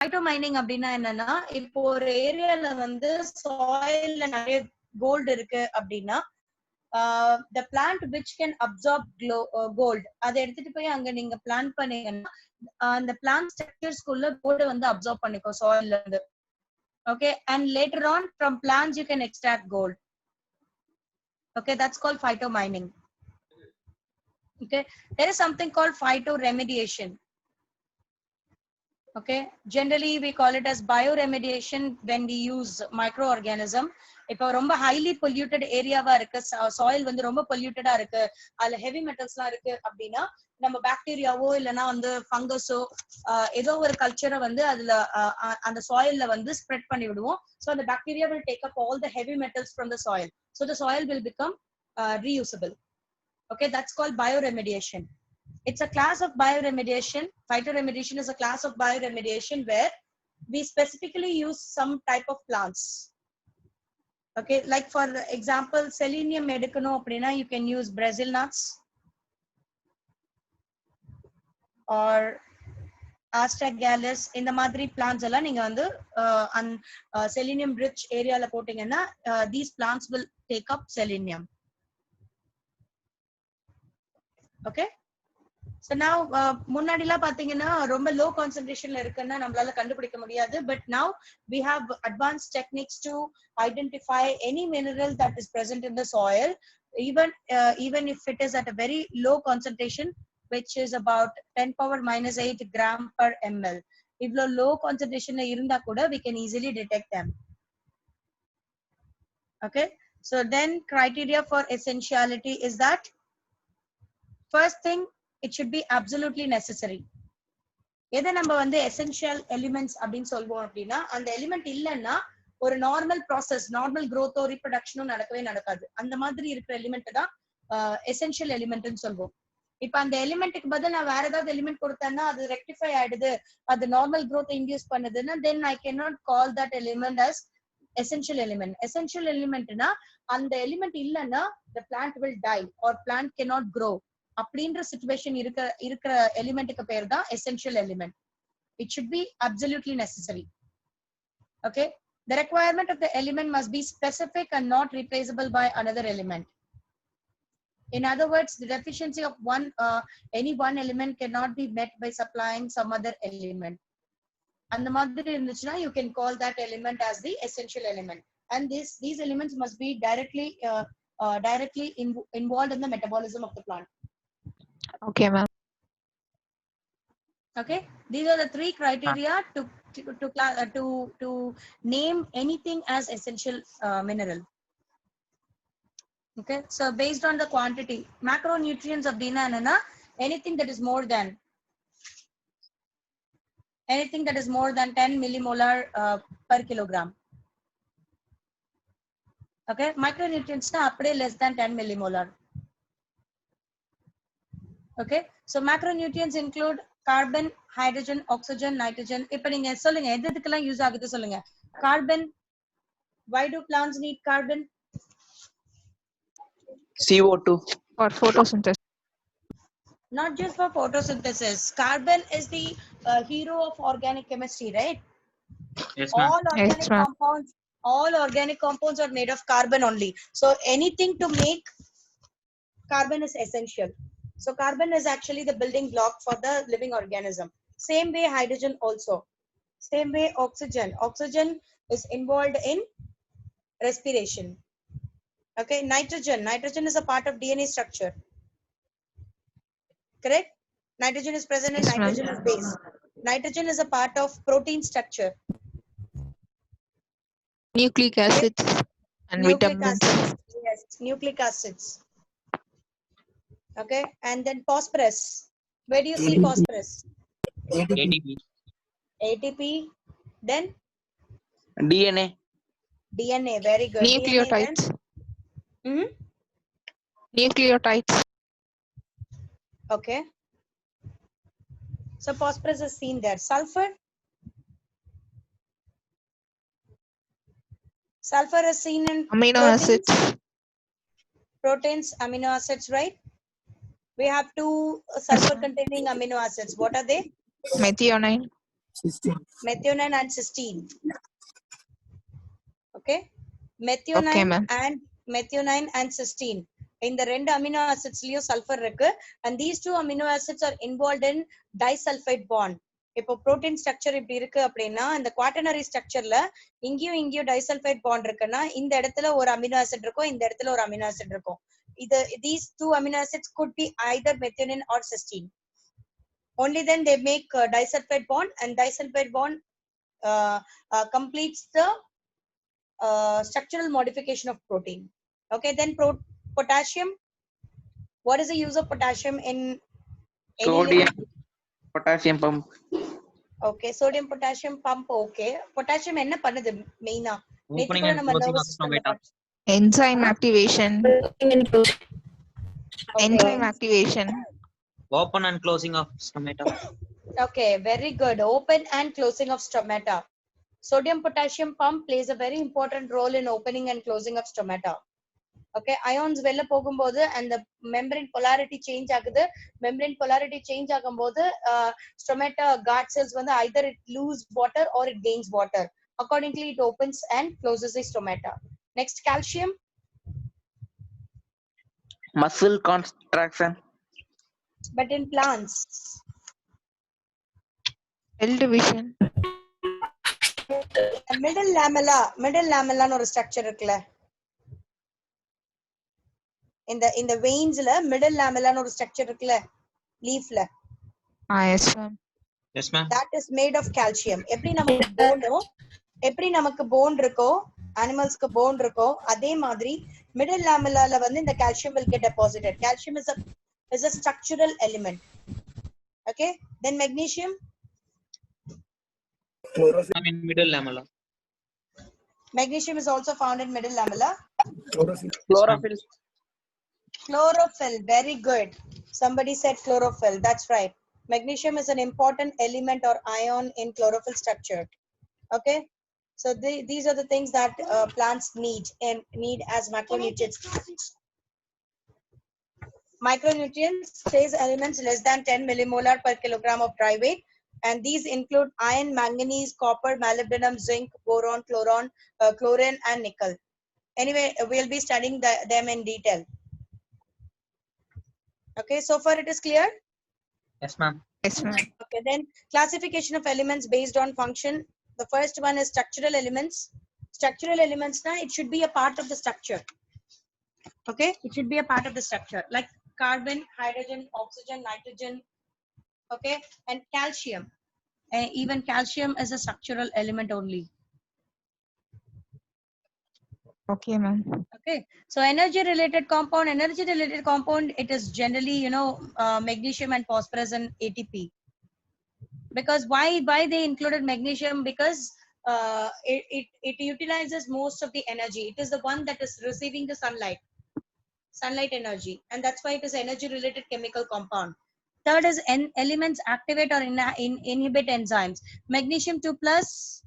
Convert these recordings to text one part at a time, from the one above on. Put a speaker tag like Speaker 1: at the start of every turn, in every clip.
Speaker 1: Phyto mining அப்படின்னா என்னன்னா, இப்போ ஒரு ஏரியால வந்து சாயில்ல நிறைய கோல்டு இருக்கு அப்படின்னா, the plant which can absorb gold அதை எடுத்துட்டு போய் அங்க நீங்க பிளான்ட் பண்ணீங்கன்னா அந்த பிளான்ட் ஸ்ட்ரக்சர்ஸ்க்குள்ள கோல்டு வந்து அப்சார்ப் பண்ணிக்கும் சாயில்ல இருந்து. Okay, and later on from plants you can extract gold. Okay, that's called phytomaining. Okay, there is something called phytoremediation. Okay, generally we call it as bioremediation when we use microorganism. இப்போ ரொம்ப highly polluted ஏரியாவா இருக்கு, soil வந்து ரொம்ப பொல்யூட்டடா இருக்கு, அதுல heavy மெட்டல்ஸ்லாம் இருக்கு அப்படின்னா நம்ம பாக்டீரியாவோ இல்லைன்னா வந்து ஃபங்கஸோ ஏதோ ஒரு கல்ச்சரை வந்து அதுல அந்த சாயில்ல வந்து ஸ்ப்ரெட் பண்ணி விடுவோம். ஸோ அந்த bacteria will take up all the heavy metals from the soil, so the soil will become reusable. Okay, that's called bioremediation. It's a class of bioremediation. Phytoremediation is a class of bioremediation where we specifically use some type of plants. Okay, like for example, selenium எடுக்கணும் அப்படின்னா you can use Brazil nuts or astragalus. இந்த மாதிரி plants எல்லாம் நீங்க வந்து selenium rich ஏரியால போட்டீங்கன்னா these plants will take up selenium. Okay, so now முன்னாடிலாம் பாத்தீங்கன்னா ரொம்ப low concentrationல இருக்குன்னா நம்மளால கண்டுபிடிக்க முடியாது, but now we have advanced techniques to identify any mineral that is present in the soil, even if it is at a very low concentration, which is about 10⁻⁻8 gram per ml. இவ்ளோ low concentrationல இருந்தா கூட we can easily detect them. Okay, so then criteria for essentiality is that first thing, it should be absolutely necessary. எதை நம்ம வந்து essential elements அப்படின்னு சொல்வோம் அப்படின்னா, அந்த எலிமெண்ட் இல்லைன்னா ஒரு நார்மல் ப்ராசஸ், நார்மல் growth-ஓ ரீப்ரொடக்ஷனும் நடக்கவே நடக்காது. அந்த மாதிரி இருக்கிற எலிமெண்ட் தான் எசென்ஷியல் எலிமெண்ட்னு சொல்வோம். இப்ப அந்த எலிமெண்ட்டுக்கு பதில் நான் வேற ஏதாவது எலிமெண்ட் கொடுத்தேன்னா அது ரெக்டிஃபை ஆயிடுது, அது நார்மல் growth இன்டியூஸ் பண்ணுதுன்னா then I cannot call that element as essential element. Essential elementனா அந்த எலிமெண்ட் இல்லைன்னா the plant will die or plant cannot grow. அப்படின்ற சிச்சுவேஷன் இருக்கிற எலிமெண்ட்டுக்கு பேர் தான் essential element. It should be absolutely necessary. Okay, the requirement of the element must be specific and not replaceable by another element. In other words, the deficiency of any one element cannot be met by supplying some other element. அந்த மாதிரி இருந்துச்சுன்னா you can call that element as the essential element, and these elements must be directly involved in the metabolism of the plant.
Speaker 2: Okay, ma'am.
Speaker 1: Okay, these are the three criteria to name anything as essential mineral. Okay, so based on the quantity, macronutrients அப்படின்னா என்னன்னா anything that is more than 10 millimolar per kilogram. Okay, micronutrients na அப்படியே less than 10 millimolar. Okay, so macronutrients include carbon, hydrogen, oxygen, nitrogen. இப்ப நீங்க சொல்லுங்க எதுக்கெல்லாம் use ஆகுது சொல்லுங்க. Carbon, why do plants need carbon?
Speaker 3: CO2
Speaker 2: For photosynthesis.
Speaker 1: Not just for photosynthesis. Carbon is the hero of organic chemistry, right?
Speaker 3: yes ma'am.
Speaker 1: All organic compounds are made of carbon only. So anything to make carbon is essential. So carbon is actually the building block for the living organism. Same way hydrogen also. Same way oxygen. Oxygen is involved in respiration. Okay, nitrogen is a part of DNA structure. Correct? Nitrogen is present in nitrogenous base. Nitrogen is a part of protein structure.
Speaker 2: Nucleic acids and vitamins.
Speaker 1: Yes, nucleic acids. Okay, and then phosphorus. Where do you see phosphorus? ATP. Then DNA. Very good.
Speaker 2: Nucleotides.
Speaker 1: DNA.
Speaker 2: Nucleotides.
Speaker 1: Okay, so phosphorus is seen there. Sulfur is seen in
Speaker 2: Amino acids.
Speaker 1: Proteins, amino acids, right? We have two sulfur containing amino acids. What are they?
Speaker 2: Methionine.
Speaker 1: Methionine and cysteine. Okay,
Speaker 2: Okay,
Speaker 1: methionine
Speaker 2: ma'am.
Speaker 1: and cysteine. இந்த ரெண்டு amino ஆசிட்ஸ்லயும் sulphur இருக்கு, and these two amino acids are involved in disulfide bond. இப்போ protein structure இப்படி இருக்கு அப்படின்னா இந்த quaternary ஸ்ட்ரக்சர்ல இங்கேயும் disulphide bond இருக்குன்னா இந்த இடத்துல ஒரு அமினோ ஆசிட் இருக்கும், இந்த இடத்துல ஒரு அமினோ ஆசிட் இருக்கும். இது these two amino acids could be either methionine or cysteine. Only then they make disulfide bond, and disulfide bond completes the structural modification of protein. Okay, then potassium. What is the use of potassium in any
Speaker 3: Sodium,
Speaker 1: living?
Speaker 3: potassium pump.
Speaker 1: Okay, sodium potassium pump. Okay, potassium enna பண்ணுது மெயினா?
Speaker 3: Opening and closing of stomata.
Speaker 2: Enzyme activation. Enzyme activation.
Speaker 3: Open and closing of stomata.
Speaker 1: Okay, very good. Open and closing of stomata. Sodium potassium pump plays a very important role in opening and closing of stomata. Okay, ions வெளில போகும்போது and the membrane polarity change ஆகுது. Membrane polarity change ஆகும்போது stomata guard cells வந்து either it lose water or it gains water. Accordingly, it opens and closes the stomata. Next, calcium.
Speaker 3: Muscle contraction.
Speaker 1: But in plants.
Speaker 2: Cell division.
Speaker 1: Middle lamella ஒரு structure இருக்குல்ல, இந்த வெயின்ஸ்ல middle லாமெல்லான்னு ஒரு structure இருக்குல்ல லீஃப்ல,
Speaker 2: Yes, ma'am.
Speaker 3: Yes, ma'am.
Speaker 1: that is made of calcium. எப்படி நமக்கு phone இருக்கோ, அனிமல்ஸ்க்கு phone இருக்கோ, அதே மாதிரி மிடில் லாமெல்லால வந்து இந்த calcium will get deposited. Calcium is a structural element. Okay, then magnesium.
Speaker 3: I'm in middle lamella.
Speaker 1: Magnesium is also found in middle lamella.
Speaker 3: Chlorophyll.
Speaker 1: Chlorophyll, very good. Somebody said chlorophyll. That's right. Magnesium is an important element or ion in chlorophyll structure. Okay, so these are the things that plants need as macronutrients. Micronutrients, trace elements less than 10 millimolar per kilogram of dry weight, and these include iron, manganese, copper, molybdenum, zinc, boron, chlorine, and nickel. Anyway, we'll be studying them in detail. Okay, so far it is clear?
Speaker 3: Yes, ma'am.
Speaker 2: Yes, ma'am.
Speaker 1: Okay, then classification of elements based on function. The first one is structural elements. Structural elements, now it should be a part of the structure. Okay, it should be a part of the structure, like carbon, hydrogen, oxygen, nitrogen. Okay, and calcium. Even calcium is a structural element only.
Speaker 2: Okay, ma'am.
Speaker 1: Okay, so energy related compound, it is generally magnesium and phosphorus and ATP. Because why they included magnesium? Because it utilizes most of the energy. It is the one that is receiving the sunlight energy, and that's why it is energy related chemical compound. Third is elements activate or inhibit enzymes. Magnesium 2+.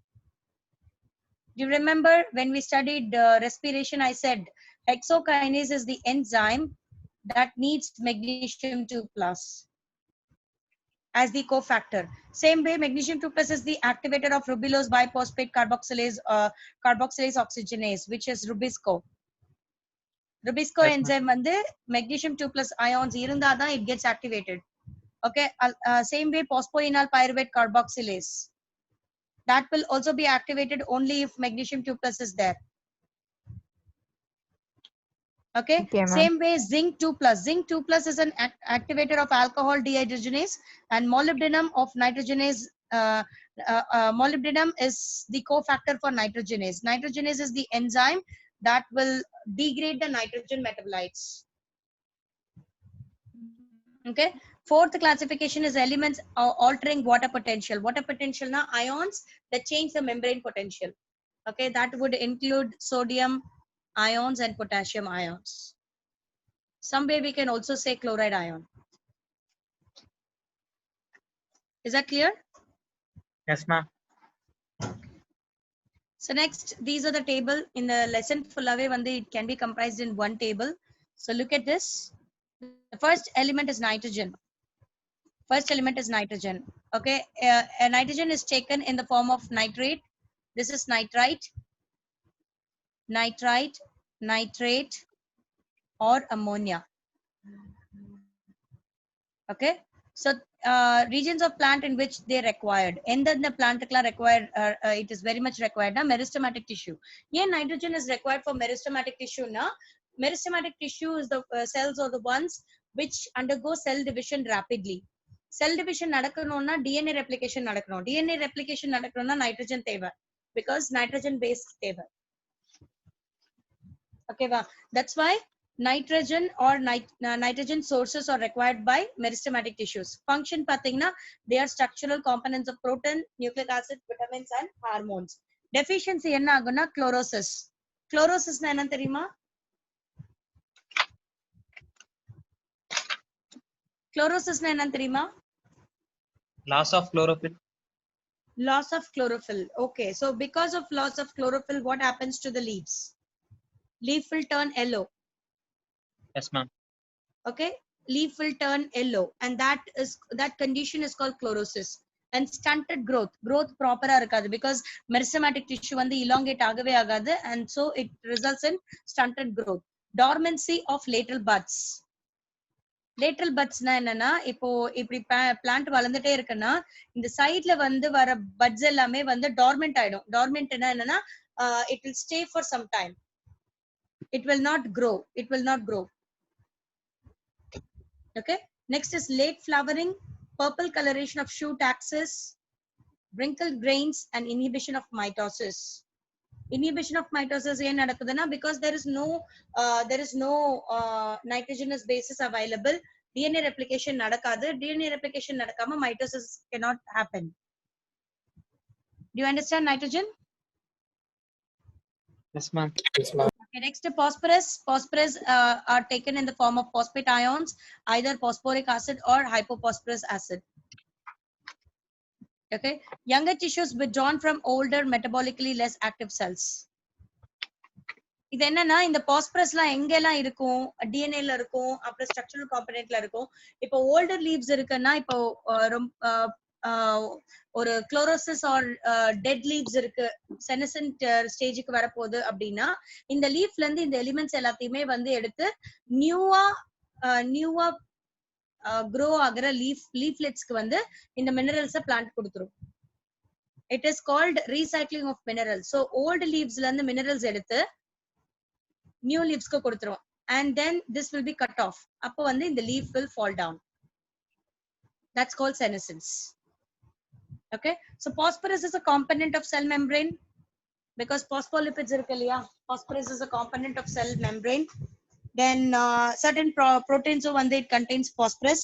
Speaker 1: You remember when we studied respiration, I said hexokinase is the enzyme that needs magnesium 2+ as the cofactor. Same way, magnesium 2+ is the activator of ribulose biphosphate carboxylase oxygenase, which is Rubisco. Rubisco
Speaker 3: Yes,
Speaker 1: enzyme வந்து magnesium 2+ ions இருந்தாதான் it gets activated. Okay, same way, phosphoenol pyruvate carboxylase, that will also be activated only if magnesium 2+ is there. Okay,
Speaker 2: Okay, ma'am.
Speaker 1: same way, zinc 2+. Zinc 2+ is an activator of alcohol dehydrogenase, and molybdenum of nitrogenase. Molybdenum is the cofactor for nitrogenase. Nitrogenase is the enzyme that will degrade the nitrogen metabolites. Okay, fourth classification is elements altering water potential. Water potential na ions that change the membrane potential. Okay, that would include sodium ions and potassium ions. Some way we can also say chloride ion. Is that clear?
Speaker 3: Yes, ma'am.
Speaker 1: So next, these are the table in the lesson. Fullave vande it can be comprised in one table. So look at this. The first element is nitrogen. First element is nitrogen. Okay, nitrogen is taken in the form of nitrate. This is nitrite, nitrite, nitrate, or ammonia. Okay, so regions of plant in which they required. And then the plant required, it is very much required na meristematic tissue. Yeah, nitrogen is required for meristematic tissue na. Meristematic tissue is the cells or the ones which undergo cell division rapidly. Cell division நடக்கணும்னா DNA replication நடக்கணும். DNA replication நடக்கணும்னா nitrogen தேவை, because nitrogen base தேவை. Okay va, that's why nitrogen or nitrogen sources are required by meristematic tissues. Function pathina, they are structural components of protein, nucleic acid, vitamins and hormones. Deficiency enna aguna? Chlorosis. Chlorosis na enna theriyuma? Chlorosis na enna theriyuma?
Speaker 3: Loss of chlorophyll.
Speaker 1: Loss of chlorophyll. Okay, so because of loss of chlorophyll, what happens to the leaves? Leaf will turn yellow.
Speaker 3: Yes, ma'am.
Speaker 1: Okay, leaf will turn yellow, and that condition is called chlorosis. And stunted growth proper irukadu, because meristematic tissue வந்து elongate agave agadu, and so it results in stunted growth. Dormancy of lateral buds. Lateral buds na என்னன்னா, இப்போ இப்படி plant வளர்ந்துட்டே இருக்குன்னா இந்த சைடுல வந்து வர buds எல்லாமே வந்து dormant ஆயிடும். Dormant என்னன்னா, it will stay for some time. It will not grow. Okay, next is late flowering, purple coloration of shoot axis, wrinkled grains, and inhibition of mitosis. Inhibition of mitosis ஏன் நடக்குதுன்னா, because there is no nitrogenous bases available. DNA replication நடக்காது. DNA replication நடக்காம mitosis cannot happen. Do you understand nitrogen?
Speaker 3: Yes, ma'am.
Speaker 1: Okay, next phosphorus. Phosphorus are taken in the form of phosphate ions, either phosphoric acid or hypophosphorus acid. Okay, younger tissues withdrawn from older metabolically less active cells. இது என்னன்னா, இந்த பாஸ்பரஸ்லாம் எங்கெல்லாம் இருக்கும்? டிஎன்ஏல இருக்கும், அப்புறம் structural காம்பனன்ட்ல இருக்கும். இப்போ older leaves இருக்குன்னா, இப்போ ஒரு குளோரோசிஸ் ஆர் டெட் லீவ்ஸ் இருக்கு, செனசென்ட் ஸ்டேஜுக்கு வரப்போகுது அப்படின்னா, இந்த லீஃப்ல இருந்து இந்த எலிமெண்ட்ஸ் எல்லாத்தையுமே வந்து எடுத்து நியூவா க்ரோ ஆகிற லீஃப்லெட்ஸ்க்கு வந்து இந்த மினரல்ஸை பிளான்ட் கொடுத்துரும். It is called recycling of minerals. So old லீவ்ஸ்ல இருந்து மினரல்ஸ் எடுத்து new leaves ko koduthurom, and then this will be cut off. Appo vande the leaf will fall down. That's called senescence. Okay, so phosphorus is a component of cell membrane, because phospholipids irukaliya. Phosphorus is a component of cell membrane. Then certain proteins vande it contains phosphorus.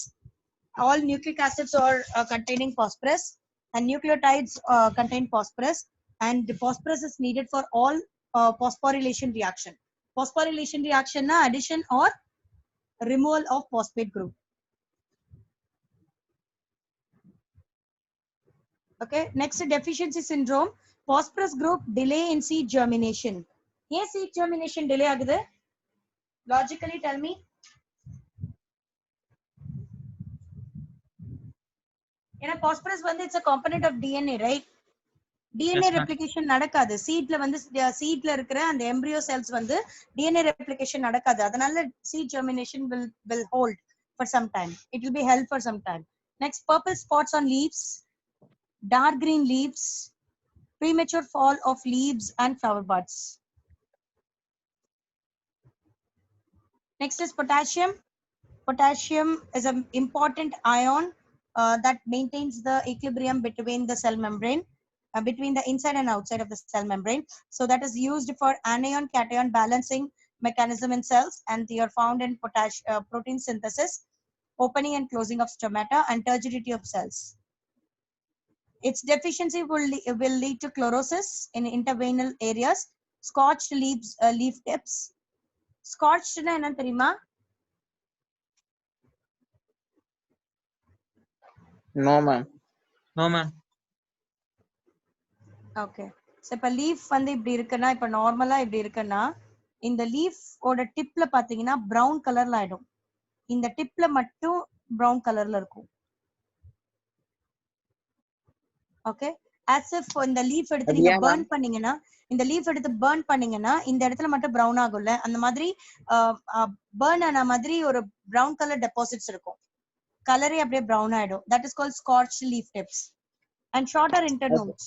Speaker 1: All nucleic acids are containing phosphorus, and nucleotides contain phosphorus, and the phosphorus is needed for all phosphorylation reaction. Phosphorylation reaction na addition or removal of phosphate group. Okay, next deficiency syndrome. Phosphorus group delay in seed germination. Yes, seed germination delay agudhu. Logically tell me. Ena phosphorus vande it's a component of DNA, right? DNA
Speaker 3: Yes, ma'am.
Speaker 1: replication நடக்காது. சீட்ல வந்து சீட்ல இருக்கிற அந்த embryo cells வந்து DNA replication நடக்காது. அதனால seed germination will hold for some time. It will be held for some time. Next, purple spots on leaves, dark green leaves, premature fall of leaves and flower buds. Next is potassium. Potassium is an important ion that maintains the equilibrium between the cell membrane, between the inside and outside of the cell membrane. So that is used for anion cation balancing mechanism in cells, and they are found in protein synthesis, opening and closing of stomata, and turgidity of cells. Its deficiency will lead to chlorosis in interveinal areas, scorched leaf tips. Scorched na enna theriyuma?
Speaker 4: No, ma'am.
Speaker 3: No, ma'am.
Speaker 1: Okay, so இப்போ leaf வந்து இப்படி இருக்குன்னா, இப்போ நார்மலா இப்படி இருக்குன்னா, இந்த leaf ஓட டிப்ல பாத்தீங்கன்னா ப்ரௌன் கலர்ல ஆயிடும். இந்த டிப்ல மட்டும் ப்ரௌன் கலர்ல இருக்கும். Okay, as if இந்த லீஃப் எடுத்து
Speaker 4: அது
Speaker 1: நீங்க
Speaker 4: ஏன்
Speaker 1: burn
Speaker 4: மேம்?
Speaker 1: பண்ணீங்கன்னா, இந்த லீஃப் எடுத்து burn பண்ணீங்கன்னா இந்த இடத்துல மட்டும் brown ஆகும்ல, அந்த மாதிரி burn ஆன மாதிரி ஒரு brown color deposits இருக்கும். கலரே அப்படியே brown ஆயிடும். That is called scorched leaf tips and shorter internodes.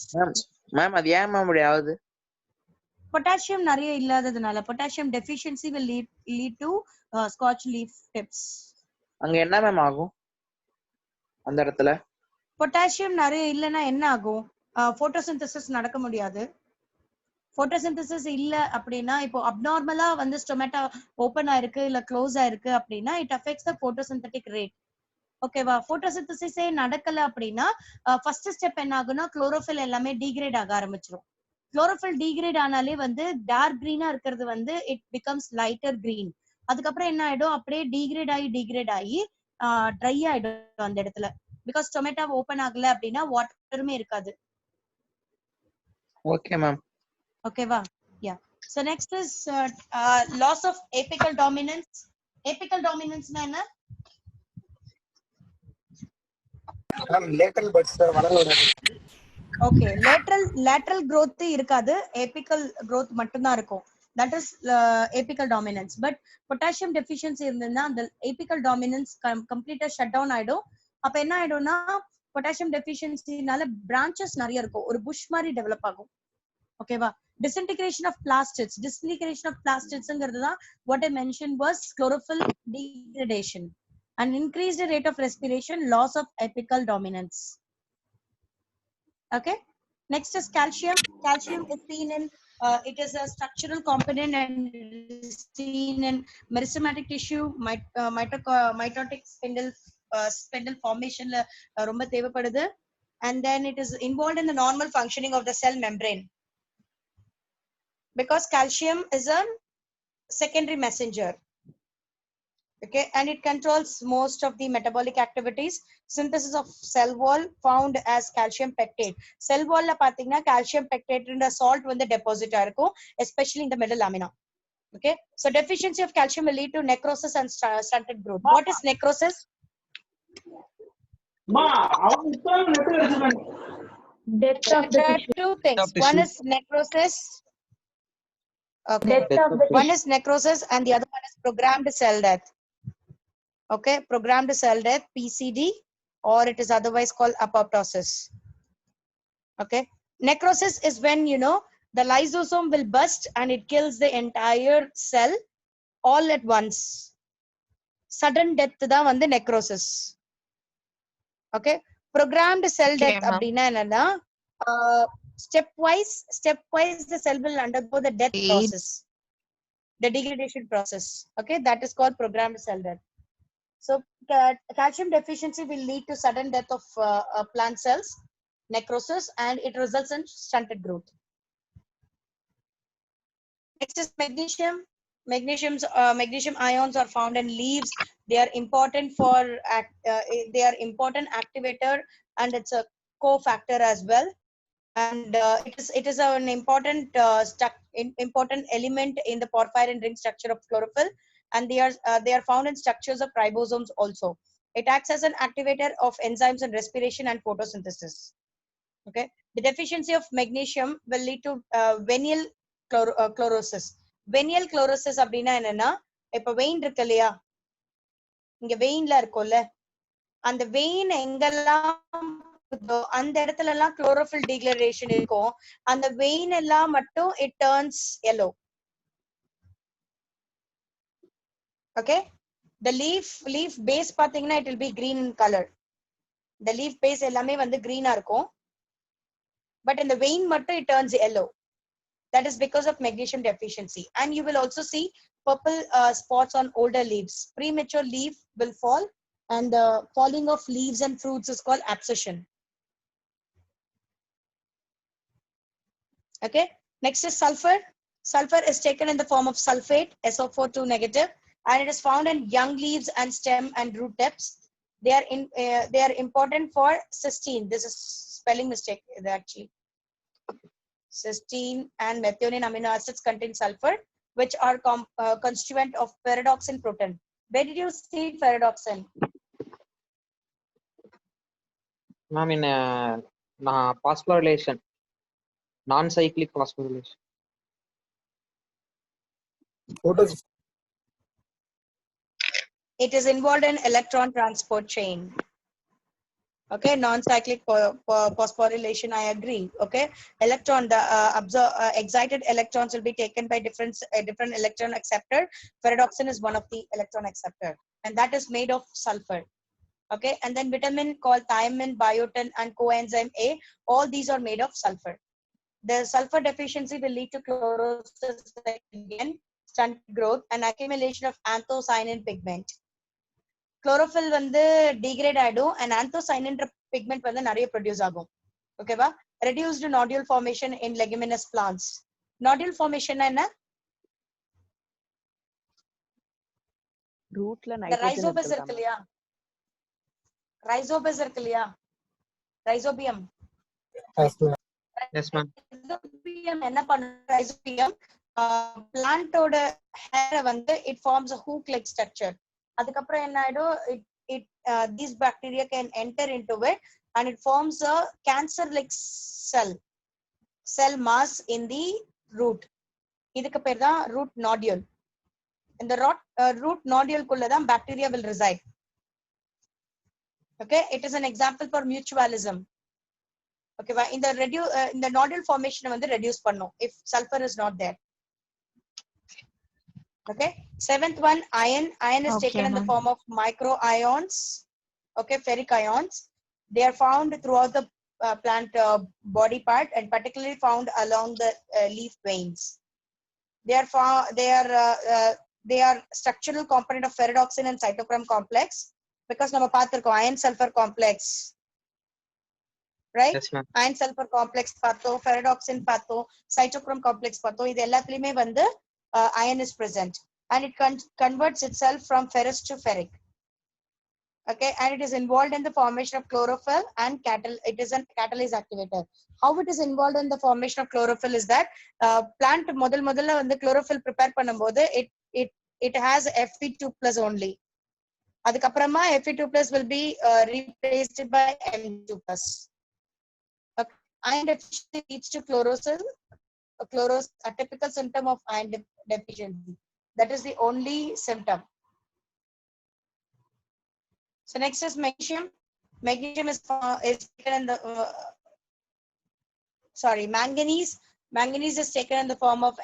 Speaker 4: Ma'am அது ஏன் மேம் இப்படி ஆகுது?
Speaker 1: பொட்டாசியம் நிறைய இல்லாததுனால, potassium deficiency will lead to scorched leaf tips.
Speaker 4: அங்க என்ன மேம் ஆகும் அந்த இடத்துல?
Speaker 1: பொட்டாசியம் நிறைய இல்லைன்னா என்ன ஆகும்? photosynthesis நடக்க முடியாது. photosynthesis இல்ல அப்படின்னா, இப்போ அப்நார்மலா வந்து ஸ்டொமேட்டா ஓபன் ஆயிருக்கு இல்ல க்ளோஸ் ஆயிருக்கு அப்படின்னா it affects the photosynthetic rate. ஓகேவா? போட்டோசிந்தசிஸே நடக்கல அப்படின்னா ஃபர்ஸ்ட் ஸ்டெப் என்ன ஆகும்னா குளோரோஃபில் எல்லாமே டீக்ரேட் ஆக ஆரம்பிச்சிடும். குளோரோஃபில் டீக்ரேட் ஆனாலே வந்து டார்க் கிரீனா இருக்கிறது வந்து இட் பிகம்ஸ் லைட்டர் கிரீன். அதுக்கப்புறம் என்ன ஆயிடும், அப்படியே டீக்ரேட் ஆகி ட்ரை ஆயிடும் அந்த இடத்துல. பிகாஸ் டொமேட்டோ ஓபன் ஆகல அப்படின்னா வாட்டருமே இருக்காது.
Speaker 4: Okay ma'am.
Speaker 1: ஓகேவா? Yeah. So next is law of apical dominance. Apical டாமினன்ஸ்னா என்ன?
Speaker 5: லேட்டரல் பட்ஸ் வளர.
Speaker 1: ஓகே, லேட்டரல் growth இருக்காது, ஏபிக்கல் growth மட்டும் தான் இருக்கும். That is apical dominance. But potassium deficiency இருந்ததுன்னா அந்த ஏபிக்கல் டாமினன்ஸ் கம்ப்ளீட்டா ஷட் டவுன் ஆயிடும். அப்ப என்ன ஆயிடும்னா பொட்டாசியம் டெஃபிஷியன்சினால பிரான்ச்சஸ் நிறைய இருக்கும், ஒரு புஷ் மாதிரி டெவலப் ஆகும். ஓகேவா? disintegration of plastids. Disintegration of plastidsங்கிறது தான் what I mentioned was chlorophyll degradation. An increased rate of respiration, loss of apical dominance. Okay, next is calcium. Calcium is seen in it is a structural component and is seen in meristematic tissue, mitotic spindle formation la romba thevapadudhu, and then it is involved in the normal functioning of the cell membrane because calcium is a secondary messenger. Okay, and it controls most of the metabolic activities. Synthesis of cell wall found as calcium pectate. Cell wall la pathina calcium pectate and salt when the deposit airko, especially in the middle lamina. Okay, so deficiency of calcium will lead to necrosis and stunted growth. What is necrosis?
Speaker 6: Death of the
Speaker 1: There are
Speaker 6: tissue.
Speaker 1: two things.
Speaker 3: Of tissue.
Speaker 1: One is necrosis. Okay,
Speaker 6: Death of the
Speaker 1: one is necrosis and the other one is programmed cell death. Okay, programmed cell death, PCD, or it is otherwise called apoptosis. Okay, necrosis is when the lysosome will burst and it kills the entire cell all at once. Sudden death da vandu necrosis. Okay, programmed cell
Speaker 2: Okay,
Speaker 1: death
Speaker 2: ma'am.
Speaker 1: அப்படினா என்னன்னா stepwise the cell will undergo the death process, the degradation process. Okay, that is called programmed cell death. So calcium deficiency will lead to sudden death of plant cells, necrosis, and it results in stunted growth. Next is magnesium. Magnesium ions are found in leaves. They are important for they are important activator and it's a cofactor as well. And it is an important important element in the porphyrin ring structure of chlorophyll, and they are found in structures of ribosomes also. It acts as an activator of enzymes in respiration and photosynthesis. Okay, the deficiency of magnesium will lead to venial chlorosis. Venial chlorosis அப்படினா என்னன்னா, இப்ப vein இருக்கு இல்லையா, இங்க வெயின்ல இருக்கும்ல, அந்த vein எங்கெல்லாம் அந்த இடத்துல எல்லாம் chlorophyll degradation இருக்கும், அந்த வெயின் எல்லாம் மட்டும் it turns yellow. Okay, the leaf base பாத்தீங்கன்னா it will be green in color. The leaf base எல்லாமே வந்து green-ஆ இருக்கும், but in the vein மட்டும் it turns yellow. That is because of magnesium deficiency. And you will also see purple spots on older leaves. Premature leaf will fall, and the falling of leaves and fruits is called abscission. Okay, next is sulfur. Sulfur is taken in the form of sulfate, SO4 negative, and it is found in young leaves and stem and root tips. They are important for cysteine. This is spelling mistake actually. Cysteine and methionine amino acids contain sulfur, which are constituent of pyridoxine protein. Where did you see pyridoxine?
Speaker 4: Ma'am, in
Speaker 7: phosphorylation, non-cyclic phosphorylation.
Speaker 5: What is
Speaker 1: It is involved in electron transport chain. Okay, non-cyclic phosphorylation, I agree. Okay, electron, the excited electrons will be taken by different electron acceptor. Ferredoxin is one of the electron acceptor, and that is made of sulfur. Okay, and then vitamin called thiamine, biotin, and coenzyme A, all these are made of sulfur. The sulfur deficiency will lead to chlorosis again, stunted growth, and accumulation of anthocyanin pigment. Chlorophyll வந்து degrade ஆயிடும் and anthocyanin pigment வந்து நிறைய produce ஆகும். ஓகேவா? Reduced nodule formation in leguminous plants. Nodule formation என்ன?
Speaker 4: ரூட்ல
Speaker 1: The
Speaker 4: nitrogen
Speaker 1: rhizobus
Speaker 4: இருக்குல்ல
Speaker 1: இருக்கு இல்லையா? Rhizobus இருக்கு இல்லையா? Rhizobium.
Speaker 3: Yes, ma'am.
Speaker 1: Rhizobium என்ன பண்ணும்? Rhizobium பிளான்ட்டோட ஹேரை வந்து it forms a hook like structure. அதுக்கப்புறம் என்ன ஆயிடும்? These bacteria can enter into it and it forms a cancer like cell mass in the root. இதுக்கு பேர் தான் root nodule. இந்த root nodule குள்ள தான் bacteria will reside. Okay, it is an example for mutualism. Okay, இந்த nodule formation வந்து reduce பண்ணும் if sulfur is not there. Okay, seventh one, iron. Iron is
Speaker 2: Okay,
Speaker 1: taken in the
Speaker 2: ma'am.
Speaker 1: form of micro ions. Okay, ferric ions. They are found throughout the plant body part and particularly found along the leaf veins. They are structural component of ferredoxin and cytochrome complex because நம்ம பார்த்திருக்கோம் iron sulfur complex, right?
Speaker 3: Yes, ma'am.
Speaker 1: Iron sulfur complex பார்த்தோம், ferredoxin பார்த்தோம், cytochrome complex பார்த்தோம். இது எல்லாத்துலயுமே வந்து iron is present and it converts itself from ferrous to ferric. Okay, and it is involved in the formation of chlorophyll and it is a catalase activator. How it is involved in the formation of chlorophyll is that plant முதல்ல வந்து chlorophyll prepare பண்ணும்போது it has Fe2 plus only. அதுக்கப்புறமா Fe2 plus will be replaced by M2 plus. Okay. Iron deficiency leads to chlorosis, a typical symptom of iron deficiency. That is the only symptom. So next is magnesium. Magnesium is taken in the manganese. Manganese is taken in the form of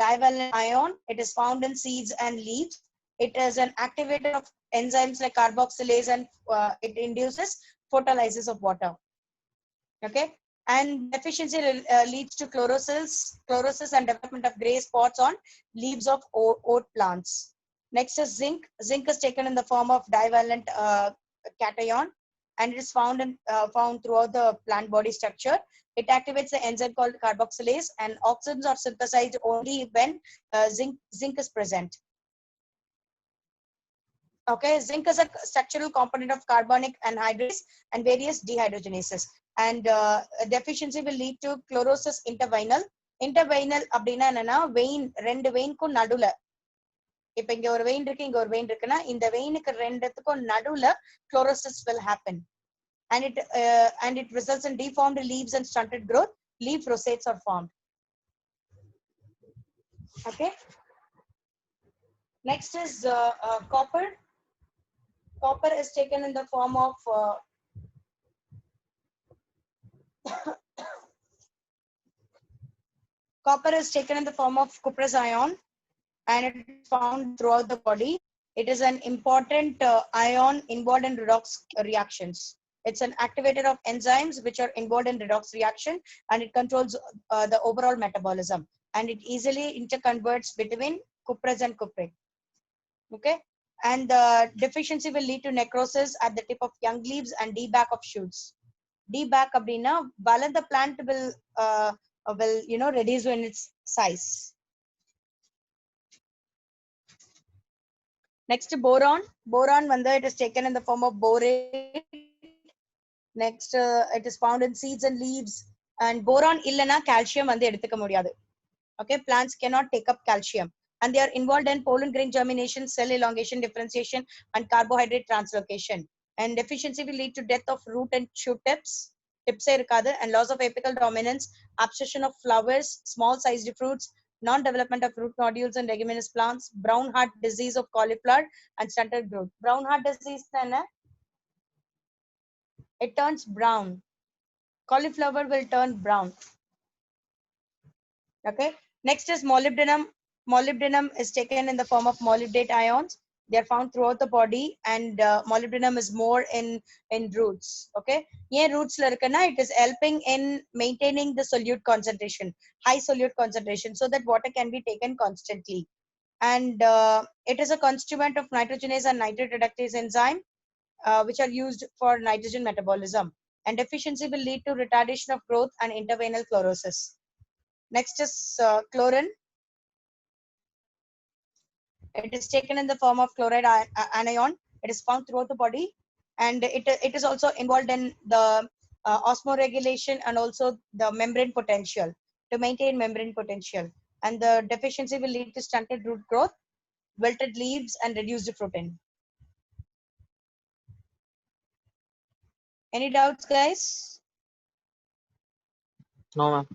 Speaker 1: divalent ion. It is found in seeds and leaves. It is an activator of enzymes like carboxylase and it induces photolysis of water. Okay, and deficiency leads to chlorosis and development of gray spots on leaves of oat plants. Next is zinc. Zinc is taken in the form of divalent cation and it is found throughout the plant body structure. It activates the enzyme called carboxylase and oxidants are synthesized only when zinc is present. Okay, zinc is a structural component of carbonic anhydrase and various dehydrogenases. And deficiency will lead to chlorosis intervinal. Intervinal அப்படின்னா என்னன்னா vein, ரெண்டு வெயினுக்கும் நடுவுல, இப்ப இங்க ஒரு vein இருக்கு, இங்க ஒரு வெயின் இருக்குன்னா இந்த வெயினுக்கு ரெண்டுத்துக்கும் நடுவுல chlorosis will happen and it results in deformed leaves and stunted growth. Leaf rosettes are formed. Okay, next is copper. Copper is taken in the form of copper is taken in the form of cuprous ion and it is found throughout the body. It is an important ion involved in redox reactions. It's an activator of enzymes which are involved in redox reaction and it controls the overall metabolism and it easily interconverts between cuprous and cupric. Okay, and the deficiency will lead to necrosis at the tip of young leaves and deback of shoots. Deback அப்படின்னா வளர்ந்த plant will reduce in its size. Next, boron. Boron வந்து it is taken in the form of borate. Next, it is found in seeds and leaves. And boron இல்லனா calcium வந்து எடுத்துக்க முடியாது. Okay, plants cannot take up calcium. And they are involved in pollen grain germination, cell elongation, differentiation, and carbohydrate translocation. and deficiency will lead to death of root and shoot tips and loss of apical dominance, abscission of flowers, small sized fruits, non-development of root nodules and leguminous plants, brown heart disease of cauliflower, and stunted growth. Brown heart disease, it turns brown. Cauliflower will turn brown. Okay. Next is molybdenum. Molybdenum is taken in the form of molybdate ions. They are found throughout the body, and molybdenum is more in roots. Okay. Yeah, roots it is helping in maintaining the solute concentration, high solute concentration, so that water can be taken constantly. And it is a constituent of nitrogenase and nitrate reductase enzyme, which are used for nitrogen metabolism. And deficiency will lead to retardation of growth and intervenal chlorosis. Next is chlorine. It is taken in the form of chloride anion. It is found throughout the body, and it is also involved in the osmoregulation and also the membrane potential, to maintain membrane potential. And the deficiency will lead to stunted root growth, wilted leaves, and reduced fruiting. Any doubts, guys?
Speaker 7: No, ma'am.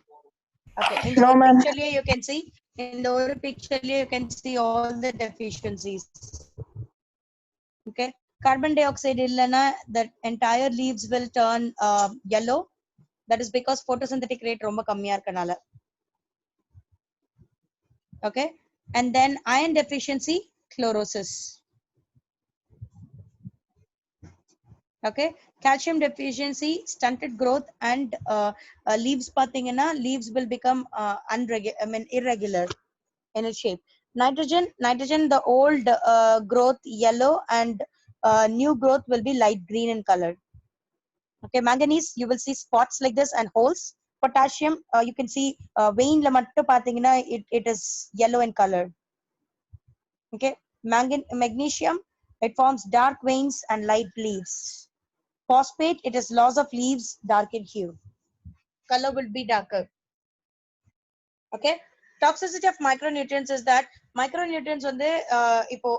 Speaker 1: Okay, in the picture here you can see, you can see all the deficiencies. Okay, carbon dioxide illana, the entire leaves will turn yellow. That is because photosynthetic rate romba kammiya irukanaala. Okay, and then iron deficiency, chlorosis. Okay, calcium deficiency, stunted growth, and leaves leaves will become irregular in its shape. Nitrogen, the old growth yellow, and new growth will be light green in color. Okay, manganese, you will see spots like this and holes. Potassium, you can see vein la mattu pathina, it is yellow in color. Okay, magnesium, it forms dark veins and light leaves. Phosphate, it is loss of leaves, dark in hue. Color will be darker. Okay, toxicity of micronutrients is that micronutrients வந்து இப்போ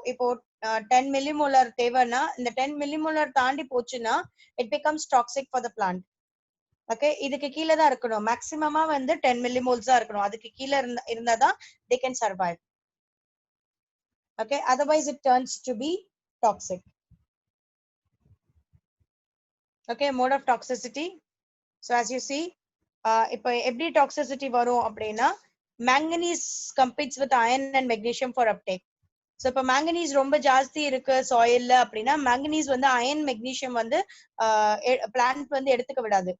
Speaker 1: 10 millimolar தேவைன்னா இந்த 10 millimolar தாண்டி போச்சுன்னா it becomes toxic for the plant. Okay, இதுக்கு கீழே தான் இருக்கணும், மேக்ஸிமமா வந்து 10 millimoles தான் இருக்கணும், அதுக்கு கீழே இருந்தாதான் they can survive. Okay, otherwise it turns to be toxic. Okay, mode of toxicity. So as you see, இப்போ எப்படி toxicity வரும் அப்படின்னா, manganese competes with iron and magnesium for uptake. So இப்போ manganese ரொம்ப ஜாஸ்தி இருக்கு soilல அப்படின்னா manganese வந்து iron magnesium வந்து plant வந்து எடுத்துக்க விடாது.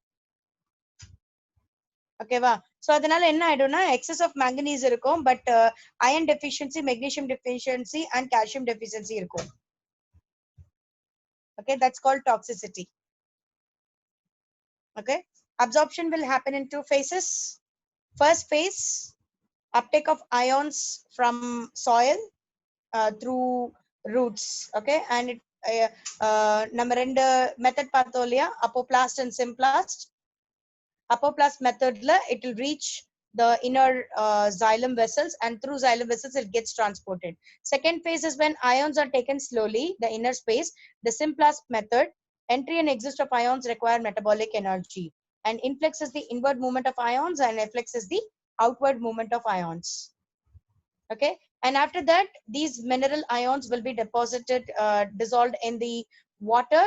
Speaker 1: ஓகேவா? சோ அதனால என்ன ஆயிடும்னா excess of manganese இருக்கும், but iron deficiency, magnesium deficiency and calcium deficiency இருக்கும். Okay, that's called toxicity. Okay, absorption will happen in two phases. First phase, uptake of ions from soil through roots. Okay, and it number 2 method பார்த்தோம், apoplast and symplast. Apoplast method la it will reach the inner xylem vessels, and through xylem vessels it gets transported. Second phase is when ions are taken slowly, the inner space. The symplast method, entry and exit of ions require metabolic energy, and influx is the inward movement of ions and efflux is the outward movement of ions. Okay, and after that these mineral ions will be deposited, dissolved in the water,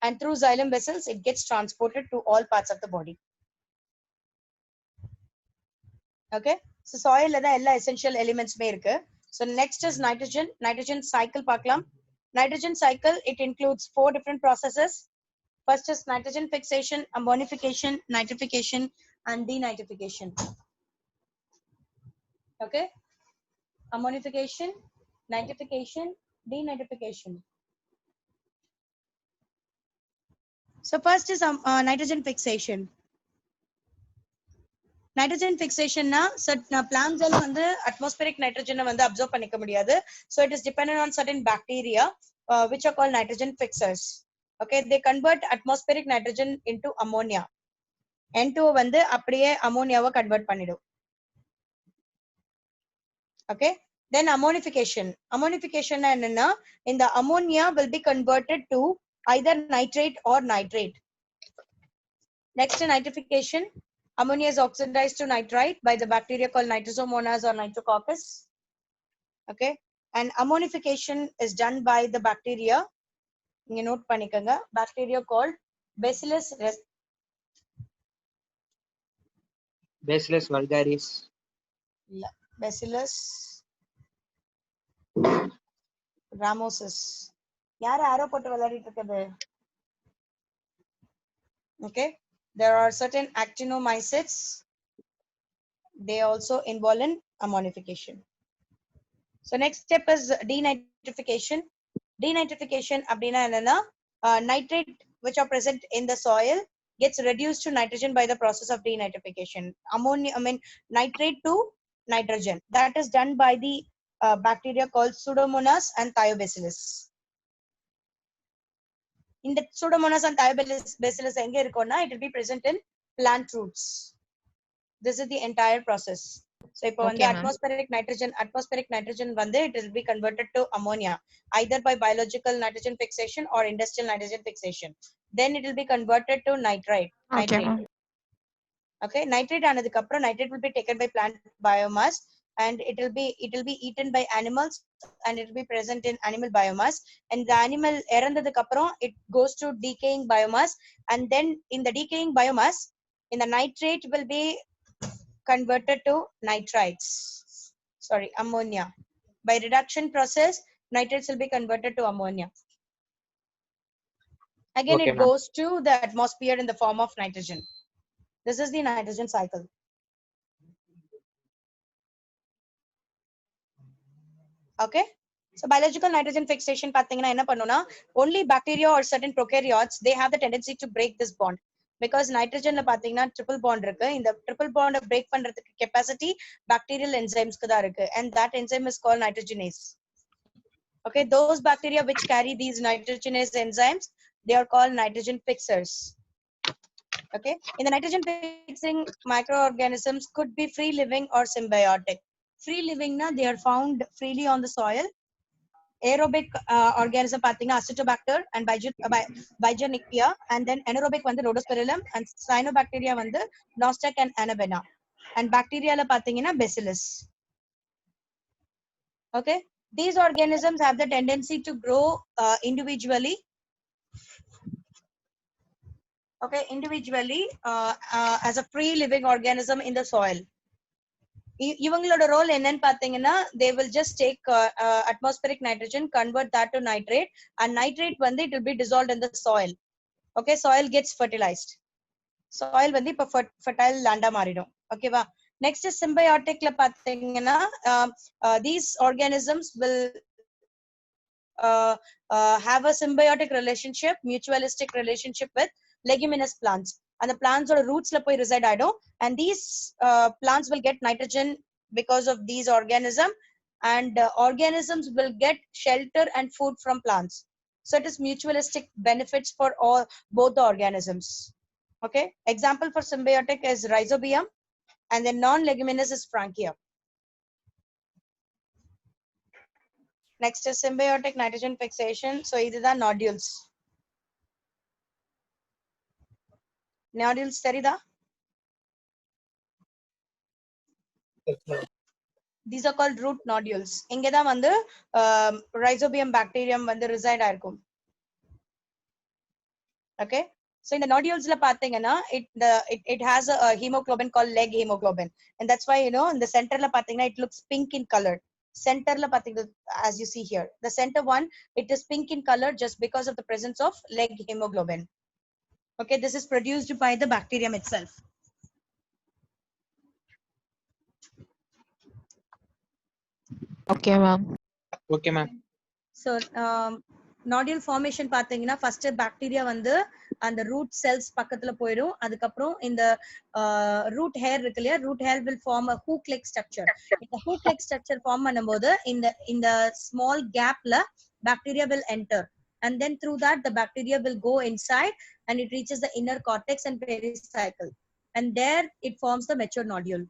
Speaker 1: and through xylem vessels it gets transported to all parts of the body. Okay, so soil la ella essential elements me irukku. So next is nitrogen cycle paakalam. Nitrogen cycle, it includes 4 different processes. First is nitrogen fixation, ammonification, nitrification, and denitrification. Okay, ammonification, nitrification, denitrification. So first is nitrogen fixation. Nitrogen fixation na certain plants வந்து atmospheric nitrogen வந்து absorb பண்ணிக்க முடியாது, so it is dependent on certain bacteria which are called nitrogen fixers. Okay, they convert atmospheric nitrogen into ammonia. N2 வந்து அப்படியே அம்மோனியாவை convert பண்ணிடும். Okay, then ammonification. Ammonification என்னன்னா, இந்த ammonia will be converted to either nitrate or nitrate. Next, nitrification. Ammonia is oxidized to nitrite by the bacteria called Nitrosomonas or Nitrococcus. Okay, and ammonification is done by the bacteria. You note panikanga, bacteria called Bacillus
Speaker 7: Bacillus vulgaris.
Speaker 1: Bacillus ramosis. Yaar arrow potu viladittu irukadhu? Okay, there are certain actinomycetes. They also involve in ammonification. So next step is denitrification. Denitrification abdina enna nitrate which are present in the soil gets reduced to nitrogen by the process of denitrification. Nitrate to nitrogen. That is done by the bacteria called Pseudomonas and Thiobacillus. In the Pseudomonas and Thiobacillus enge irukona, it will be present in plant roots. This is the entire process. So இப்போ வந்து atmospheric nitrogen வந்து it will be converted to ammonia either by biological nitrogen fixation or industrial nitrogen fixation. Then it will be converted to nitrate. Okay, nitrate ஆனதுக்கு அப்புறம் nitrate will be taken by plant biomass and it will be eaten by animals and it will be present in animal biomass, and the animal இறந்ததுக்கு அப்புறம் it goes to decaying biomass, and then in the decaying biomass in the nitrate will be converted to nitrites, sorry, ammonia. By reduction process, nitrates will be converted to ammonia. Again,
Speaker 7: Okay,
Speaker 1: it
Speaker 7: ma'am.
Speaker 1: goes to the atmosphere in the form of nitrogen. This is the nitrogen cycle. Okay, so biological nitrogen fixation pathina enna pannuna, only bacteria or certain prokaryotes they have the tendency to break this bond. Because nitrogen la pathina triple bond irukku, in the triple bond break பண்றதுக்கு capacity bacterial enzymes ku da irukku, and that enzyme is called nitrogenase. Okay, those bacteria which carry these nitrogenase enzymes, they are called nitrogen fixers. Okay, in the nitrogen fixing microorganisms could be free living or symbiotic. Free living na they are found freely on the soil. Aerobic organism pathina Acetobacter and Bigenicia, and then anaerobic vandu Rhodospirillum, and cyanobacteria vandu Nostoc and Anabena, and bacteria la pathina Bacillus. Okay, these organisms have the tendency to grow individually. Okay, individually as a free living organism in the soil. இவங்களோட role என்னன்னு பாத்தீங்கன்னா they will just take atmospheric nitrogen, convert that to nitrate, and nitrate வந்து it will be dissolved in the soil. Okay, soil gets fertilized. Soil வந்து இப்ப fertile land மாறிடும். ஓகேவா? Next is symbiotic ல பாத்தீங்கன்னா these organisms will have a symbiotic relationship, mutualistic relationship with leguminous plants. And the plants or roots la poi reside ஆயிடும், and these plants will get nitrogen because of these organisms, and organisms will get shelter and food from plants. So it is mutualistic benefits for both the organisms. Okay, example for symbiotic is Rhizobium, and then non-leguminous is Frankia. Next is symbiotic nitrogen fixation. So these are nodules. Nodules தெரியுதா? These are called root nodules. இங்க தான் வந்து Rhizobium bacterium வந்து reside ஆயிருக்கும். Okay, so in the nodules la பாத்தீங்கன்னா it has a hemoglobin called leg hemoglobin, and that's why in the center la பாத்தீங்கன்னா it looks pink in color. Center la pathina, as you see here, the center one, it is pink in color just because of the presence of leg hemoglobin. Okay, this is produced by the bacterium itself.
Speaker 2: Okay, ma'am.
Speaker 7: Okay, ma'am.
Speaker 1: So nodule formation பாத்தீங்கன்னா first bacteria வந்து அந்த root cells பக்கத்துல போயிடும். அதுக்கப்புறம் இந்த root hair இருக்கு இல்லையா, root hair will form a hook like structure. இந்த hook like structure form பண்ணும்போது இந்த small gapல bacteria will enter, and then through that the bacteria will go inside and it reaches the inner cortex and pericycle, and there it forms the mature nodule.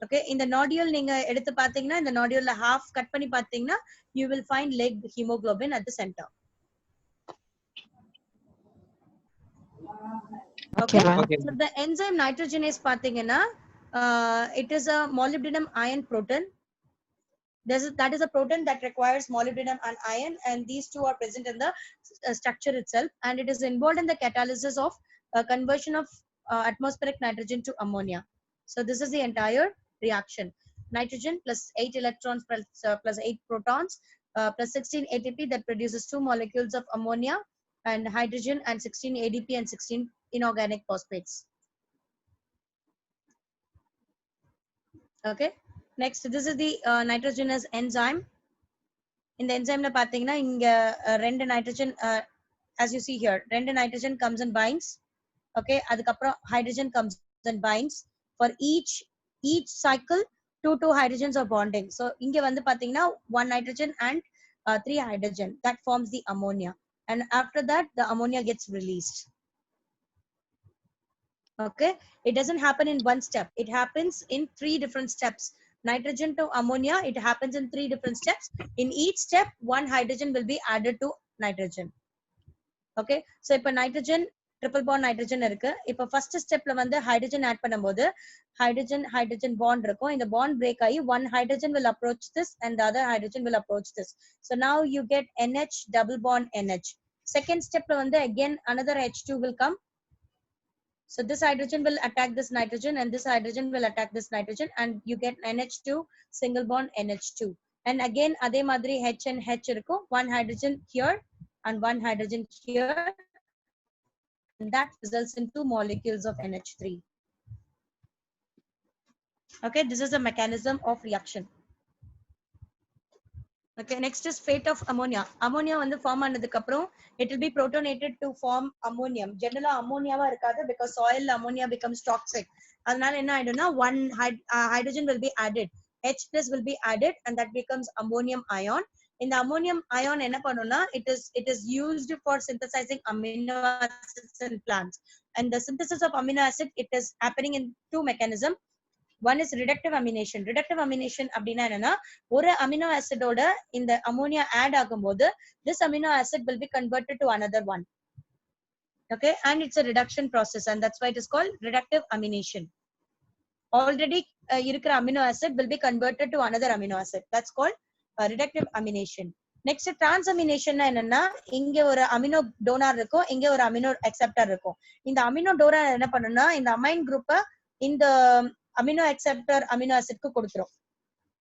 Speaker 1: Okay, in the nodule நீங்க எடுத்து பாத்தீங்கன்னா இந்த nodule half cut பண்ணி பாத்தீங்கன்னா you will find leg hemoglobin at the center.
Speaker 2: Okay, ma'am.
Speaker 7: Okay.
Speaker 1: So the enzyme nitrogenase pathina, it is a molybdenum ion protein. That is a protein that requires molybdenum and iron, and these two are present in the structure itself, and it is involved in the catalysis of conversion of atmospheric nitrogen to ammonia. So this is the entire reaction. Nitrogen plus 8 electrons plus 8 protons plus 16 ATP that produces 2 molecules of ammonia, and hydrogen and 16 ADP and 16 inorganic phosphates. Okay. Next, this is the nitrogenous enzyme. In the enzyme pathina inga rendu nitrogen as you see here, rendu nitrogen comes and binds. Okay, adukapra hydrogen comes and binds. For each cycle, two hydrogens are bonding. So inga vandu pathina one nitrogen and 3 hydrogen that forms the ammonia, and after that the ammonia gets released. Okay, it doesn't happen in one step, it happens in 3 different steps. Nitrogen to ammonia, it happens in 3 different steps. In each step, 1 hydrogen will be added to nitrogen. Okay, so ipa nitrogen triple bond nitrogen irukku. Ipa first step la vandu hydrogen add பண்ணும்போது hydrogen bond இருக்கும். இந்த bond break ஆகி one hydrogen will approach this and the other hydrogen will approach this. So now you get NH double bond NH. Second step la vandu again another H2 will come. So this hydrogen will attack this nitrogen and this hydrogen will attack this nitrogen, and you get NH2 single bond NH2. And again adhe madri H and H irukum, one hydrogen here and one hydrogen here, and that results in 2 molecules of NH3. Okay, this is the mechanism of reaction. Okay, next is fate of ammonia. Ammonia வந்து form ஆனதுக்கு அப்புறம் it will be protonated to form ammonium. Generally அம்மோனியாவா இருக்காது because soil ammonia becomes toxic. அதனால என்ன ஆயிடும்னா one hydrogen will be added, H plus will be added, and that becomes ammonium ion. In the ammonium ion என்ன பண்ணும்னா it is used for synthesizing amino acids in plants. And the synthesis of amino acid, it is happening in 2 mechanisms. One is reductive amination. Reductive amination அப்படினா என்னன்னா ஒரு amino acid ஓட இந்த ammonia add ஆகும்போது this amino acid will be converted to another one. Okay, and it's a reduction process, and that's why it is called reductive amination. Already இருக்கிற amino acid will be converted to another amino acid. That's called reductive amination. Next, transamination என்னன்னா இங்க ஒரு amino donor இருக்கும், இங்க ஒரு amino acceptor இருக்கும். இந்த amino donor என்ன பண்ணும்னா இந்த amine group இந்த amino acceptor amino acid க்கு கொடுத்துரும்.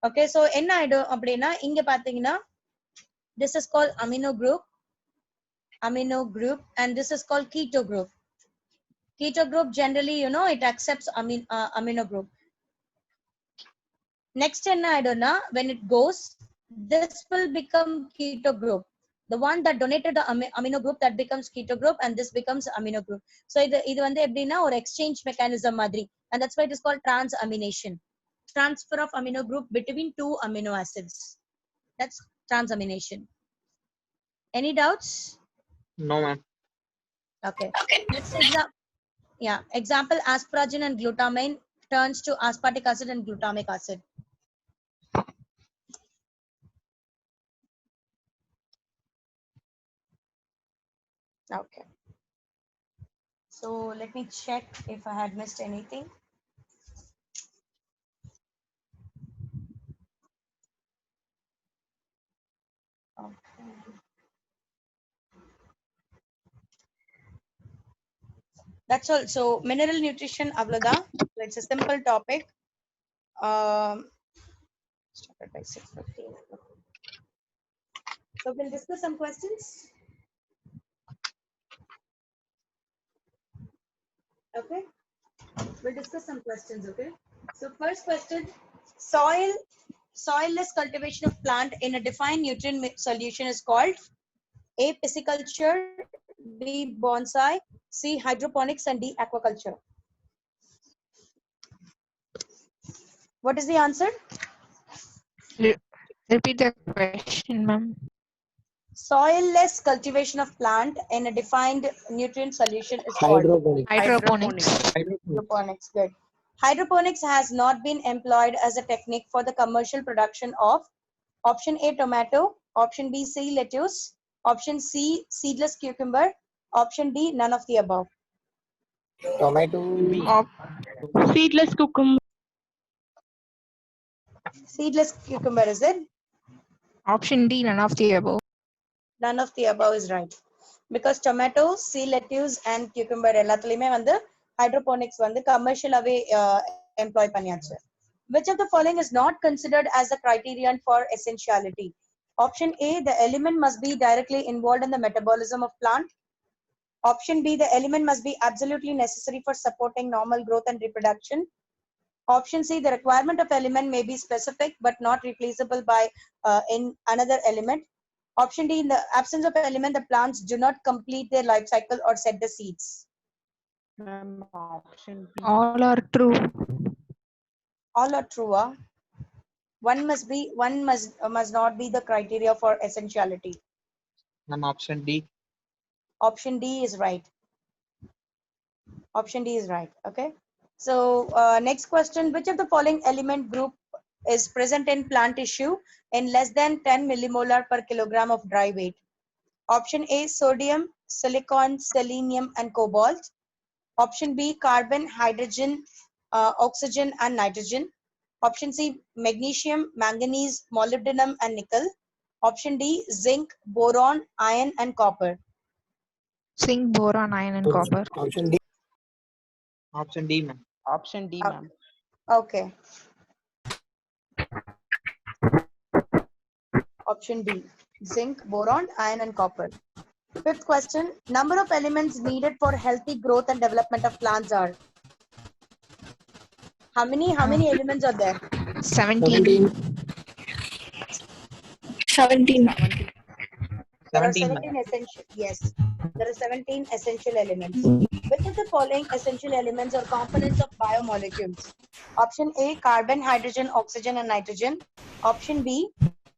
Speaker 1: Okay, so என்ன ஆயிடும் அப்படின்னா இங்க பாத்தீங்கன்னா this is called amino group, and this is called keto group. Keto group generally it accepts amino group. Next என்ன ஆயிடும்னா when it goes, this will become keto group. The one that donated the amino group, that becomes keto group, and this becomes amino group. So இது வந்து எப்படின்னா ஒரு exchange mechanism மாதிரி, and that's why it is called transamination. Transfer of amino group between 2 amino acids. That's transamination. Any doubts?
Speaker 7: No, ma'am.
Speaker 1: Okay. Next example, asparagine and glutamine turns to aspartic acid and glutamic acid. Okay. So let me check if I had missed anything. Okay. That's all. So mineral nutrition avlada. It's a simple topic. Started by 6:15. So we'll discuss some questions. Okay, we'll discuss some questions. Okay, so first question: soilless cultivation of plant in a defined nutrient solution is called A, pisciculture, B, bonsai, C, hydroponics, and D, aquaculture. What is the answer?
Speaker 2: Repeat the question, ma'am.
Speaker 1: Soilless cultivation of plant in a defined nutrient solution is called
Speaker 5: Hydroponics.
Speaker 1: hydroponics. Good. Hydroponics has not been employed as a technique for the commercial production of option A, tomato, option B, C, lettuce, option C, seedless cucumber, option D, none of the above.
Speaker 5: Tomato.
Speaker 6: Seedless cucumber.
Speaker 1: Seedless cucumber, is it?
Speaker 2: Option D, none of the above.
Speaker 1: None of the above is right. Because tomatoes, sea lettuce and cucumber எல்லாத்துலயுமே வந்து hydroponics வந்து commercial-ஆவே employ பண்ணியாச்சு. Which of the following is not considered as a criterion for essentiality? Option A, the element must be directly involved in the metabolism of plant. Option B, the element must be absolutely necessary for supporting normal growth and reproduction. Option C, the requirement of element may be specific but not replaceable by in another element. Option D, in the absence of element, the plants do not complete their life cycle or set the seeds.
Speaker 4: Option B.
Speaker 2: All are true.
Speaker 1: All are true. One must not be the criteria for essentiality.
Speaker 7: Ma'am, option D.
Speaker 1: Option D is right. Option D is right. Okay. So next question, which of the following element group is present in plant tissue in less than 10 millimolar per kilogram of dry weight? Option A, sodium, silicon, selenium and cobalt. Option B, carbon, hydrogen, oxygen and nitrogen. Option C, magnesium, manganese, molybdenum and nickel. Option D, zinc, boron, iron and copper.
Speaker 2: Zinc, boron, iron, and copper.
Speaker 5: Option D.
Speaker 7: Option D, ma'am.
Speaker 4: Option D, ma'am.
Speaker 1: Okay. Option D, zinc, boron, iron and copper. Fifth question, number of elements needed for healthy growth and development of plants are? How many elements are there?
Speaker 2: 17.
Speaker 6: 17.
Speaker 1: There are
Speaker 7: 17,
Speaker 1: 17 essential, yes. There are 17 essential elements. Which of the following essential elements or components of biomolecules? Option A, carbon, hydrogen, oxygen and nitrogen. Option B,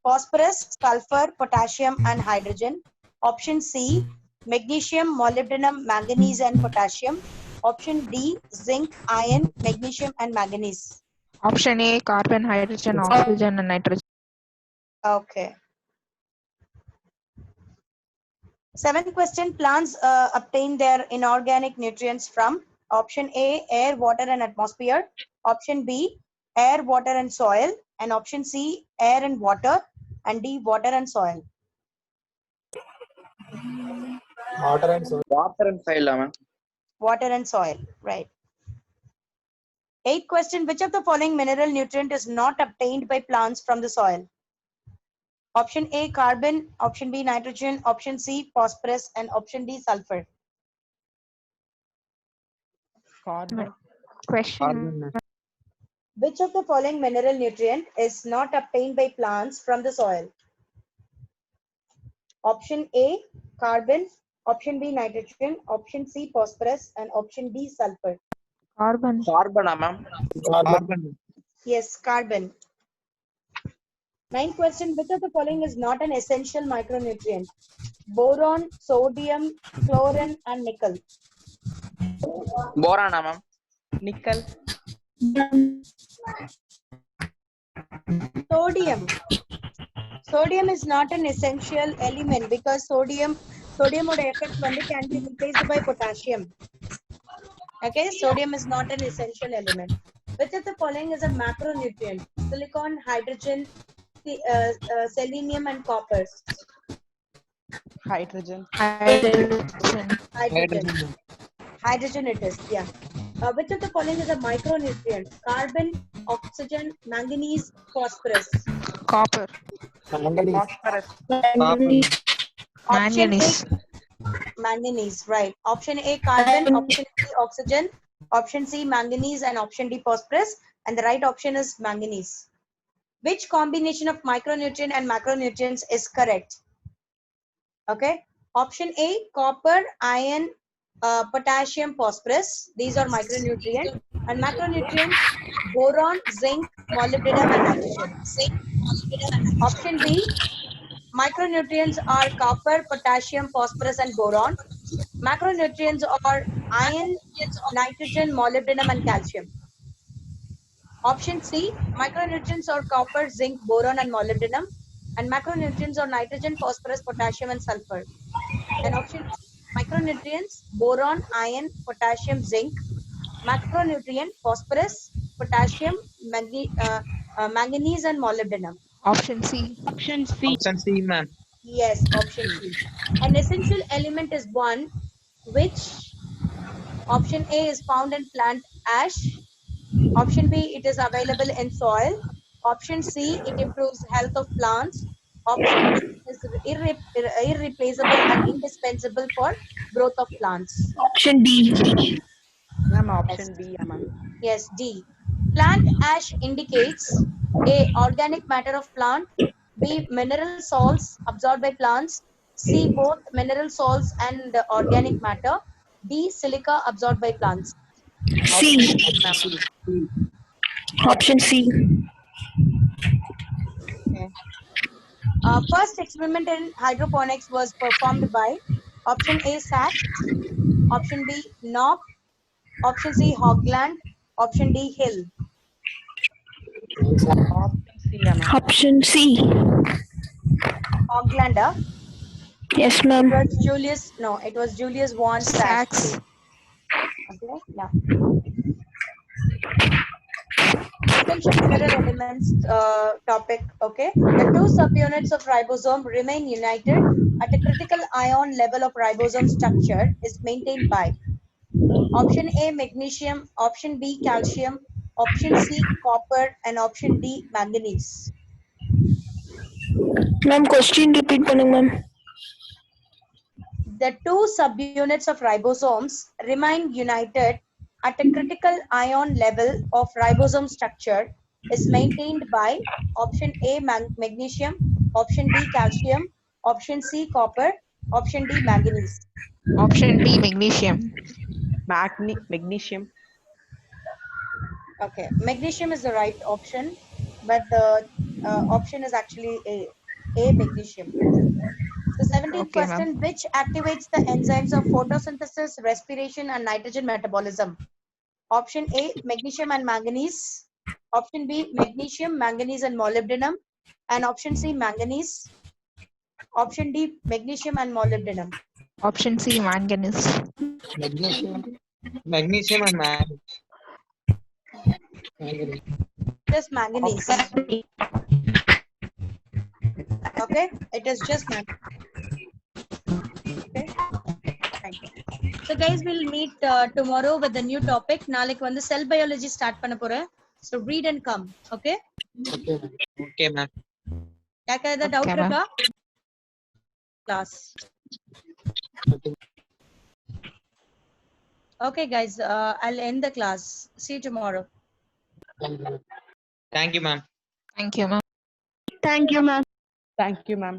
Speaker 1: phosphorus, sulfur, potassium and hydrogen. Option C, magnesium, molybdenum, manganese and potassium. Option D, zinc, iron, magnesium and manganese.
Speaker 2: Option A, carbon, hydrogen, oxygen, and nitrogen.
Speaker 1: Okay. Seventh question, plants obtain their inorganic nutrients from? Option A, air, water and atmosphere. Option B, air, water and soil. And option C, air and water. And D, water and soil.
Speaker 5: Water and soil.
Speaker 4: Water and soil, ma'am.
Speaker 1: Water and soil, right. Eighth question, which of the following mineral nutrient is not obtained by plants from the soil? Option A, carbon. Option B, nitrogen. Option C, phosphorus. And option D, sulfur.
Speaker 4: Carbon.
Speaker 2: Question.
Speaker 7: Carbon, ma'am.
Speaker 1: Which of the following mineral nutrient is not obtained by plants from the soil? Option A, carbon. Option B, nitrogen. Option C, phosphorus. And option D, sulfur.
Speaker 2: Carbon.
Speaker 4: Carbon, ma'am.
Speaker 5: Carbon.
Speaker 1: Yes, carbon. Ninth question, which of the following is not an essential micronutrient? Boron, sodium, chlorine and nickel.
Speaker 4: Boron, ma'am. Nickel.
Speaker 1: Sodium. Sodium is not an essential element because sodium oda effect can be replaced by potassium. Okay, sodium is not an essential element. Which of the following is a macronutrient? Silicon, hydrogen, selenium and copper.
Speaker 4: Hydrogen.
Speaker 2: Hydrogen.
Speaker 1: Hydrogen it is, yeah. Which of the following is a micronutrient? Carbon, oxygen, manganese, phosphorus.
Speaker 2: Copper.
Speaker 5: Manganese.
Speaker 4: Phosphorus.
Speaker 1: Option
Speaker 2: Manganese.
Speaker 1: A, manganese, right. Option A, carbon. Option B, oxygen. Option C, manganese. And option D, phosphorus. And the right option is manganese. Which combination of micronutrient and macronutrients is correct? Okay. Option A, copper, iron, potassium, phosphorus. These are micronutrients. And macronutrients, boron, zinc, molybdenum and nitrogen. Option B, micronutrients are copper, potassium, phosphorus and boron. Macronutrients are iron, nitrogen, molybdenum and calcium. Option C, micronutrients are copper, zinc, boron and molybdenum. And macronutrients are nitrogen, phosphorus, potassium and sulfur. And option Micronutrients, boron, iron, potassium, zinc. Macronutrient, phosphorus, potassium, manganese, and molybdenum.
Speaker 2: Option C.
Speaker 6: Option C.
Speaker 7: Option C, ma'am.
Speaker 1: Yes, option C. An essential element is one which option A is found in plant ash. Option B, it is available in soil. Option C, it improves health of plants. Option D is irreplaceable and indispensable for growth of plants.
Speaker 6: Option D.
Speaker 4: Ma'am, option D, ma'am.
Speaker 1: Yes, D. Plant ash indicates A, organic matter of plant. B, mineral salts absorbed by plants. C, both mineral salts and organic matter. D, silica absorbed by plants.
Speaker 6: C. Option C.
Speaker 1: Okay. First experiment in hydroponics was performed by option A, Sachs, option B, Knopp, option C, Hogland, option D, Hill.
Speaker 4: Option C, ma'am.
Speaker 6: Option C.
Speaker 1: Hoglander.
Speaker 6: Yes,
Speaker 1: It
Speaker 6: ma'am.
Speaker 1: was Julius von Sachs.
Speaker 2: Sachs.
Speaker 1: Okay, yeah. Essential mineral elements topic. Okay, the two subunits of ribosome remain united at a critical ion level of ribosome structure is maintained by option A, magnesium, option B, calcium, option C, copper, and option D, manganese.
Speaker 6: Ma'am, question repeat பண்ணுங்க ma'am.
Speaker 1: The two subunits of ribosomes remain united at a critical ion level of ribosome structure is maintained by option A, magnesium, option B, calcium, option C, copper, option D, manganese.
Speaker 2: Option B, magnesium.
Speaker 4: Magnesium.
Speaker 1: Okay, magnesium is the right option, but the option is actually A, magnesium. The 17th
Speaker 2: Okay, ma'am.
Speaker 1: question, which activates the enzymes of photosynthesis, respiration, and nitrogen metabolism? Option A, magnesium and manganese. Option B, magnesium, manganese, and molybdenum. And option C, manganese. Option D, magnesium and molybdenum.
Speaker 2: Option C, manganese.
Speaker 5: Magnesium.
Speaker 7: Magnesium and manganese.
Speaker 5: Manganese.
Speaker 1: Just manganese. Okay, it is just manganese. Okay. Thank you. So guys, we'll meet tomorrow with a new topic. நாளைக்கு வந்து cell biology start பண்ண போறேன். So read and come. Okay.
Speaker 5: Okay, ma'am.
Speaker 7: Okay, ma'am.
Speaker 1: யாருக்கா ஏதாவது doubt
Speaker 2: Okay, ma'am.
Speaker 1: இருக்கா? Class.
Speaker 5: Okay.
Speaker 1: Okay guys, I'll end the class. See you tomorrow.
Speaker 5: Thank you.
Speaker 7: Thank you, ma'am.
Speaker 2: Thank you, ma'am.
Speaker 6: Thank you, ma'am.
Speaker 4: Thank you, ma'am.